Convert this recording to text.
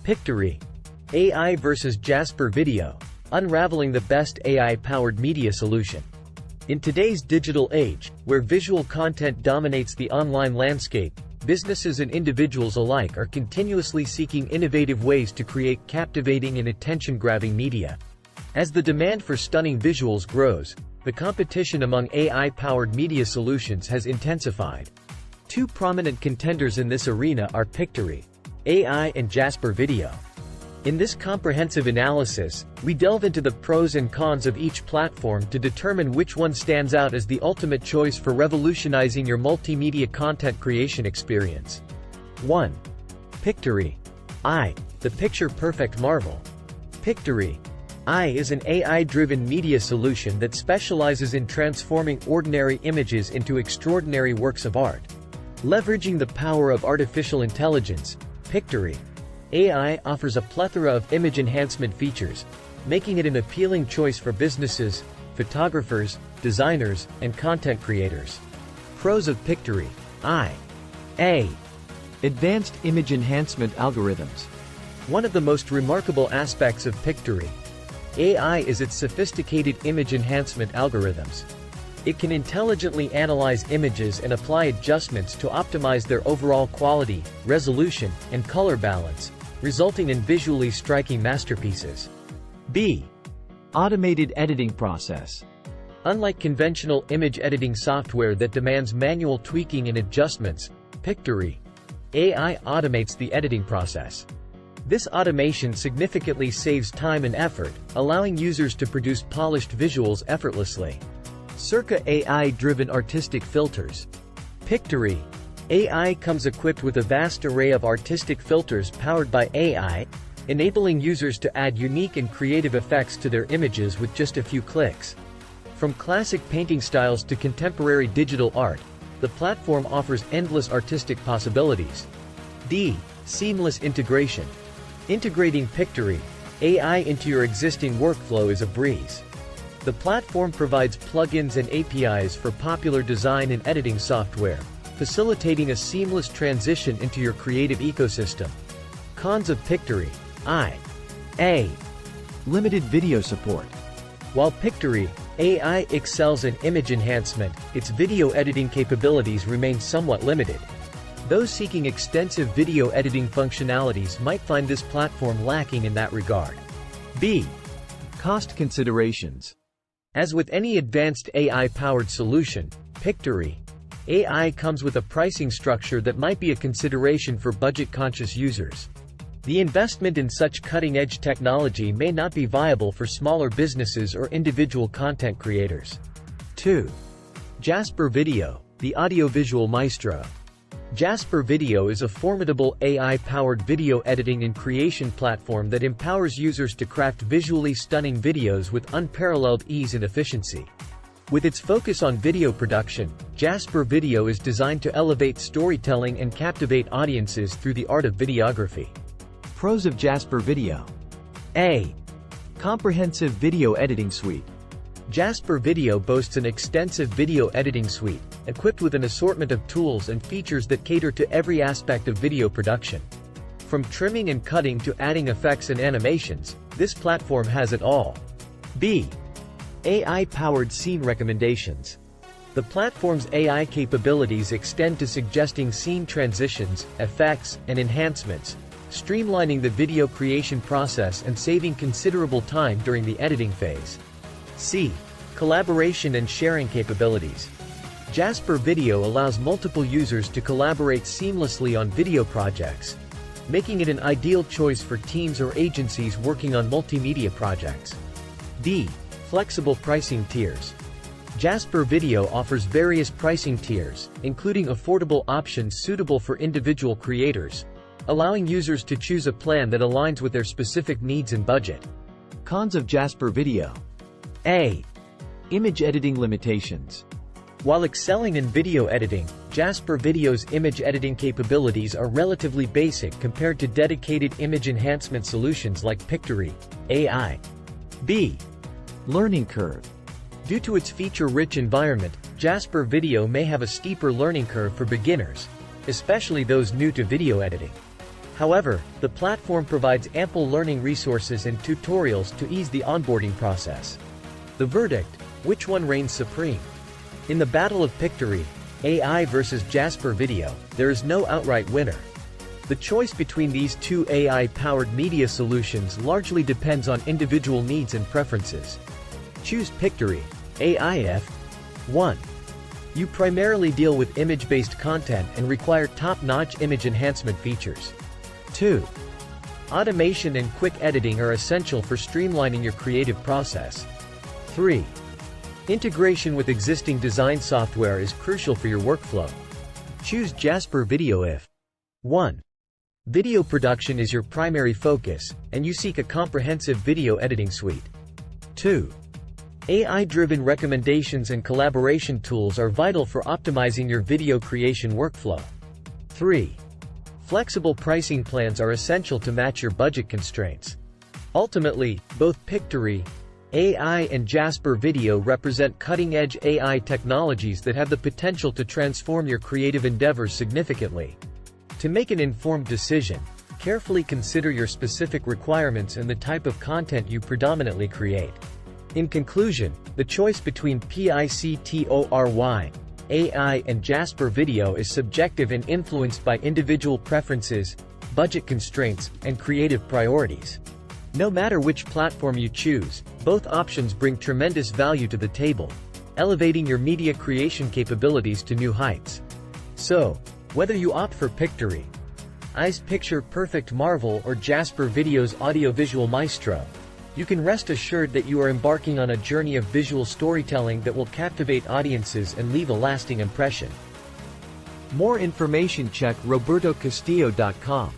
Pictory.AI versus Jasper Video, unraveling the best AI-powered media solution. In today's digital age, where visual content dominates the online landscape, businesses and individuals alike are continuously seeking innovative ways to create captivating and attention-grabbing media. As the demand for stunning visuals grows, the competition among AI-powered media solutions has intensified. Two prominent contenders in this arena are Pictory.AI and Jasper Video. In this comprehensive analysis, we delve into the pros and cons of each platform to determine which one stands out as the ultimate choice for revolutionizing your multimedia content creation experience. 1. Pictory.AI, the picture-perfect marvel. Pictory.AI is an AI-driven media solution that specializes in transforming ordinary images into extraordinary works of art. Leveraging the power of artificial intelligence, Pictory.AI offers a plethora of image enhancement features, making it an appealing choice for businesses, photographers, designers, and content creators. Pros of Pictory.AI. A. Advanced image enhancement algorithms. One of the most remarkable aspects of Pictory.AI is its sophisticated image enhancement algorithms. It can intelligently analyze images and apply adjustments to optimize their overall quality, resolution, and color balance, resulting in visually striking masterpieces. B. Automated editing process. Unlike conventional image editing software that demands manual tweaking and adjustments, Pictory.AI automates the editing process. This automation significantly saves time and effort, allowing users to produce polished visuals effortlessly. Circa AI-driven artistic filters. Pictory.AI comes equipped with a vast array of artistic filters powered by AI, enabling users to add unique and creative effects to their images with just a few clicks. From classic painting styles to contemporary digital art, the platform offers endless artistic possibilities. D. Seamless integration. Integrating Pictory.AI into your existing workflow is a breeze. The platform provides plugins and APIs for popular design and editing software, facilitating a seamless transition into your creative ecosystem. Cons of Pictory.AI. A. Limited video support. While Pictory.AI excels in image enhancement, its video editing capabilities remain somewhat limited. Those seeking extensive video editing functionalities might find this platform lacking in that regard. B. Cost considerations. As with any advanced AI-powered solution, Pictory.AI comes with a pricing structure that might be a consideration for budget-conscious users. The investment in such cutting-edge technology may not be viable for smaller businesses or individual content creators. 2. Jasper Video, the audiovisual maestro. Jasper Video is a formidable AI-powered video editing and creation platform that empowers users to craft visually stunning videos with unparalleled ease and efficiency. With its focus on video production, Jasper Video is designed to elevate storytelling and captivate audiences through the art of videography. Pros of Jasper Video. A. Comprehensive video editing suite. Jasper Video boasts an extensive video editing suite, equipped with an assortment of tools and features that cater to every aspect of video production. From trimming and cutting to adding effects and animations, this platform has it all. B. AI-powered scene recommendations. The platform's AI capabilities extend to suggesting scene transitions, effects, and enhancements, streamlining the video creation process and saving considerable time during the editing phase. C. Collaboration and sharing capabilities. Jasper Video allows multiple users to collaborate seamlessly on video projects, making it an ideal choice for teams or agencies working on multimedia projects. D. Flexible pricing tiers. Jasper Video offers various pricing tiers, including affordable options suitable for individual creators, allowing users to choose a plan that aligns with their specific needs and budget. Cons of Jasper Video. A. Image editing limitations. While excelling in video editing, Jasper Video's image editing capabilities are relatively basic compared to dedicated image enhancement solutions like Pictory.AI. B. Learning curve. Due to its feature-rich environment, Jasper Video may have a steeper learning curve for beginners, especially those new to video editing. However, the platform provides ample learning resources and tutorials to ease the onboarding process. The verdict: which one reigns supreme? In the battle of Pictory.AI versus Jasper Video, there is no outright winner. The choice between these two AI-powered media solutions largely depends on individual needs and preferences. Choose Pictory.AI. 1. You primarily deal with image-based content and require top-notch image enhancement features. 2. Automation and quick editing are essential for streamlining your creative process. 3. Integration with existing design software is crucial for your workflow. Choose Jasper Video if 1. Video production is your primary focus, and you seek a comprehensive video editing suite. 2. AI-driven recommendations and collaboration tools are vital for optimizing your video creation workflow. 3. Flexible pricing plans are essential to match your budget constraints. Ultimately, both Pictory.AI and Jasper Video represent cutting-edge AI technologies that have the potential to transform your creative endeavors significantly. To make an informed decision, carefully consider your specific requirements and the type of content you predominantly create. In conclusion, the choice between Pictory.AI and Jasper Video is subjective and influenced by individual preferences, budget constraints, and creative priorities. No matter which platform you choose, both options bring tremendous value to the table, elevating your media creation capabilities to new heights. So, whether you opt for Pictory.ai's Picture Perfect Marvel or Jasper Video's Audiovisual Maestro, you can rest assured that you are embarking on a journey of visual storytelling that will captivate audiences and leave a lasting impression. More information, check robertocastillo.com.